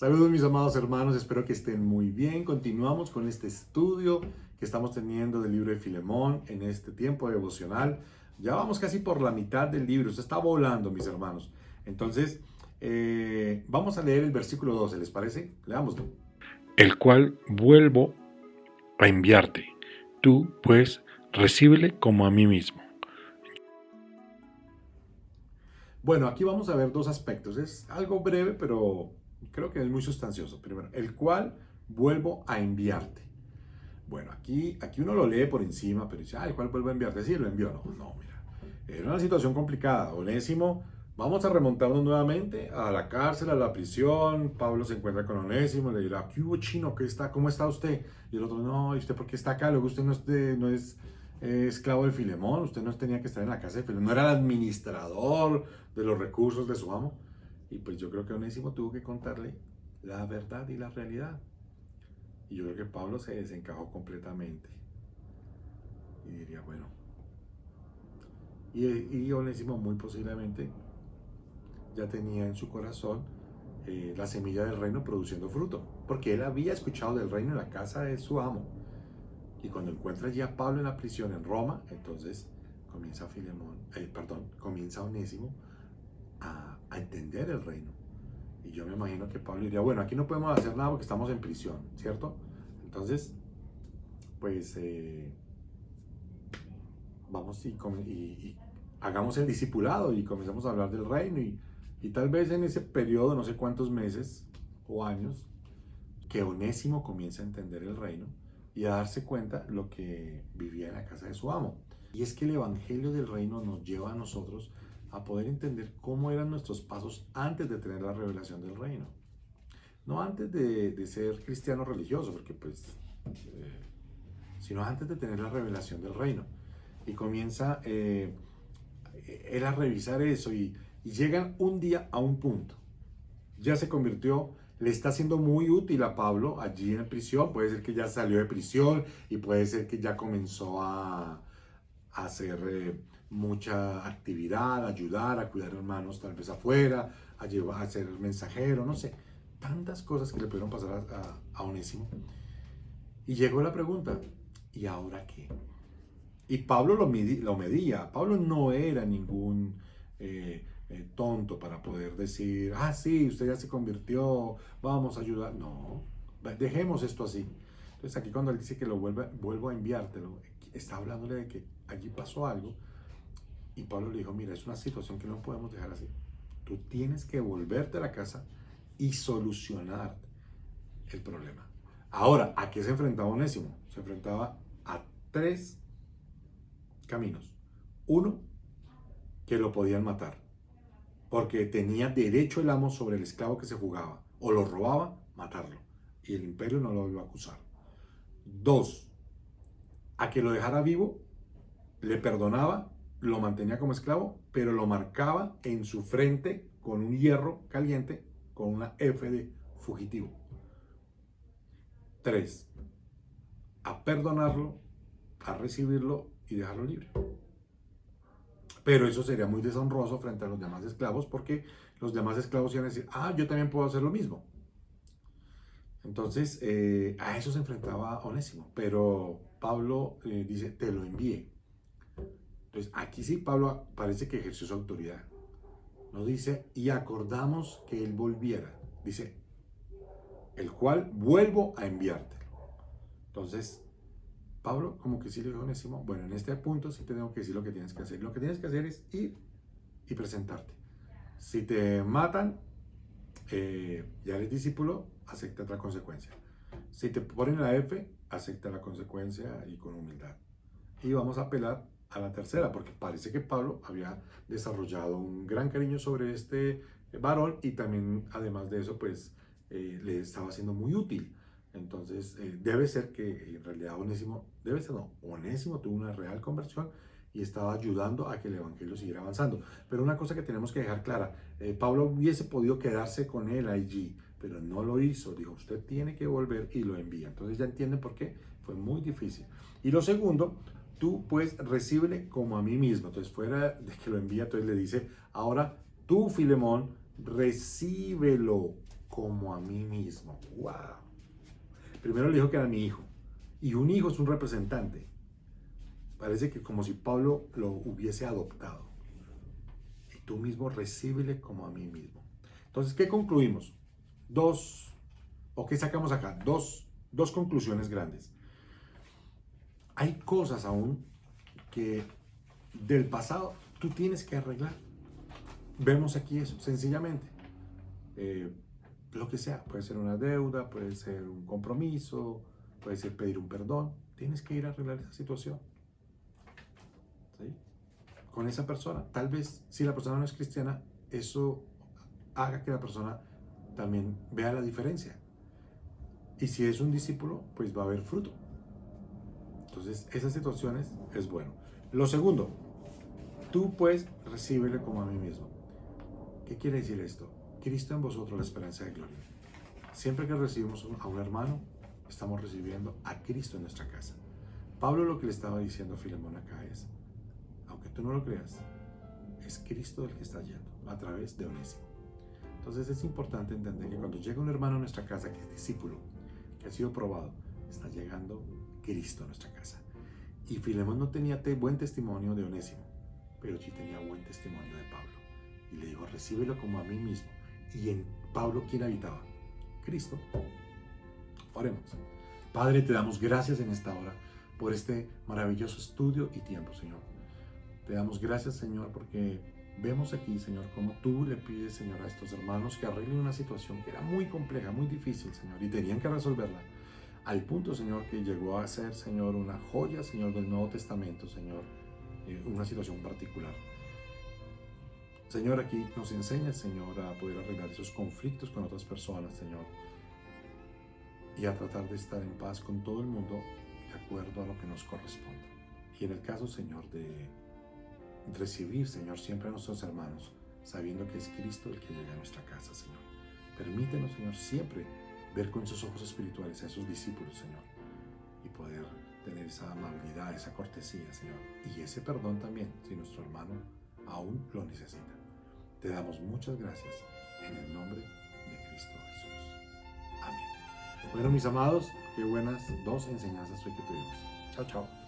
Saludos mis amados hermanos, espero que estén muy bien. Continuamos con este estudio que estamos teniendo del libro de Filemón en este tiempo devocional. Ya vamos casi por la mitad del libro, se está volando mis hermanos. Entonces, vamos a leer el versículo 12, ¿les parece? Leámoslo. El cual vuelvo a enviarte. Tú, pues, recíbele como a mí mismo. Bueno, aquí vamos a ver dos aspectos. Es algo breve, pero creo que es muy sustancioso. Primero, el cual vuelvo a enviarte. Bueno, aquí uno lo lee por encima, pero dice, el cual vuelvo a enviarte. Sí, lo envió. No, mira. Era una situación complicada. Onésimo, vamos a remontarnos nuevamente a la cárcel, a la prisión. Pablo se encuentra con Onésimo, le dirá, ¿qué hubo, chino? ¿Cómo está usted? Y el otro, no, ¿y usted por qué está acá? Luego usted no es esclavo de Filemón, usted no tenía que estar en la casa de Filemón, no era el administrador de los recursos de su amo. Y pues yo creo que Onésimo tuvo que contarle la verdad y la realidad. Y yo creo que Pablo se desencajó completamente. Y diría, bueno, y Onésimo muy posiblemente ya tenía en su corazón la semilla del reino produciendo fruto, porque él había escuchado del reino en la casa de su amo. Y cuando encuentra ya a Pablo en la prisión en Roma, entonces comienza Onésimo a entender el reino. Y yo me imagino que Pablo diría, bueno, aquí no podemos hacer nada porque estamos en prisión, ¿cierto? Entonces, pues vamos y hagamos el discipulado y comenzamos a hablar del reino y tal vez en ese periodo, no sé cuántos meses o años, que Onésimo comienza a entender el reino y a darse cuenta lo que vivía en la casa de su amo. Y es que el evangelio del reino nos lleva a nosotros a poder entender cómo eran nuestros pasos antes de tener la revelación del reino. No antes de ser cristiano religioso, porque pues, sino antes de tener la revelación del reino. Y comienza él a revisar eso y llegan un día a un punto. Ya se convirtió, le está siendo muy útil a Pablo allí en prisión. Puede ser que ya salió de prisión y puede ser que ya comenzó a hacer mucha actividad, ayudar, a cuidar hermanos tal vez afuera, a ser mensajero, no sé. Tantas cosas que le pudieron pasar a Onésimo. Y llegó la pregunta, ¿y ahora qué? Y Pablo lo medía. Pablo no era ningún tonto para poder decir, sí, usted ya se convirtió, vamos a ayudar. No, dejemos esto así. Entonces aquí cuando él dice que vuelvo a enviártelo, está hablándole de que allí pasó algo. Y Pablo le dijo, mira, es una situación que no podemos dejar así. Tú tienes que volverte a la casa y solucionar el problema. Ahora, ¿a qué se enfrentaba Onésimo? Se enfrentaba a tres caminos. Uno, que lo podían matar, porque tenía derecho el amo sobre el esclavo que se fugaba, o lo robaba, matarlo, y el imperio no lo iba a acusar. Dos, a que lo dejara vivo, le perdonaba, lo mantenía como esclavo, pero lo marcaba en su frente con un hierro caliente, con una F de fugitivo. Tres, a perdonarlo, a recibirlo y dejarlo libre. Pero eso sería muy deshonroso frente a los demás esclavos porque los demás esclavos iban a decir, yo también puedo hacer lo mismo. Entonces, a eso se enfrentaba Onésimo. Pero Pablo dice, te lo envié. Entonces, aquí sí Pablo parece que ejerció su autoridad. No dice, y acordamos que él volviera. Dice, el cual vuelvo a enviarte. Entonces, Pablo como que sí le dijo a Onésimo, bueno, en este punto sí te tengo que decir lo que tienes que hacer. Lo que tienes que hacer es ir y presentarte. Si te matan, ya eres discípulo, acepta otra consecuencia. Si te ponen la F, acepta la consecuencia y con humildad. Y vamos a apelar a la tercera, porque parece que Pablo había desarrollado un gran cariño sobre este varón y también, además de eso, pues le estaba siendo muy útil. Entonces, debe ser que en realidad Onésimo tuvo una real conversión y estaba ayudando a que el evangelio siguiera avanzando. Pero una cosa que tenemos que dejar clara, Pablo hubiese podido quedarse con él allí, pero no lo hizo. Dijo, usted tiene que volver y lo envía. Entonces ya entienden por qué. Fue muy difícil. Y lo segundo, tú pues recíbele como a mí mismo. Entonces fuera de que lo envía, entonces le dice, ahora tú, Filemón, recíbelo como a mí mismo. ¡Wow! Primero le dijo que era mi hijo. Y un hijo es un representante. Parece que como si Pablo lo hubiese adoptado. Y tú mismo recíbele como a mí mismo. Entonces, ¿qué concluimos? ¿Qué sacamos acá? Dos conclusiones grandes. Hay cosas aún que del pasado tú tienes que arreglar. Vemos aquí eso, sencillamente. Lo que sea, puede ser una deuda, puede ser un compromiso, puede ser pedir un perdón. Tienes que ir a arreglar esa situación, ¿sí? Con esa persona. Tal vez, si la persona no es cristiana, eso haga que la persona también vea la diferencia. Y si es un discípulo, pues va a haber fruto. Entonces, esas situaciones es bueno. Lo segundo, tú pues recíbele como a mí mismo. ¿Qué quiere decir esto? Cristo en vosotros, la esperanza de gloria. Siempre que recibimos a un hermano, estamos recibiendo a Cristo en nuestra casa. Pablo lo que le estaba diciendo a Filemón acá es, aunque tú no lo creas, es Cristo el que está yendo a través de Onésimo. Entonces es importante entender que cuando llega un hermano a nuestra casa que es discípulo, que ha sido probado, está llegando Cristo a nuestra casa. Y Filemón no tenía buen testimonio de Onésimo, pero sí tenía buen testimonio de Pablo. Y le dijo, recíbelo como a mí mismo. Y en Pablo, ¿quién habitaba? Cristo. Oremos. Padre, te damos gracias en esta hora por este maravilloso estudio y tiempo, Señor. Te damos gracias, Señor, porque vemos aquí, Señor, cómo tú le pides, Señor, a estos hermanos que arreglen una situación que era muy compleja, muy difícil, Señor, y tenían que resolverla. Al punto, Señor, que llegó a ser, Señor, una joya, Señor, del Nuevo Testamento, Señor, una situación particular. Señor, aquí nos enseña, Señor, a poder arreglar esos conflictos con otras personas, Señor, y a tratar de estar en paz con todo el mundo de acuerdo a lo que nos corresponda. Y en el caso, Señor, de recibir, Señor, siempre a nuestros hermanos, sabiendo que es Cristo el que llega a nuestra casa, Señor. Permítenos, Señor, siempre ver con esos ojos espirituales a esos discípulos, Señor, y poder tener esa amabilidad, esa cortesía, Señor, y ese perdón también, si nuestro hermano aún lo necesita. Te damos muchas gracias en el nombre de Cristo Jesús. Amén. Bueno, mis amados, qué buenas dos enseñanzas hoy que tuvimos. Chao, chao.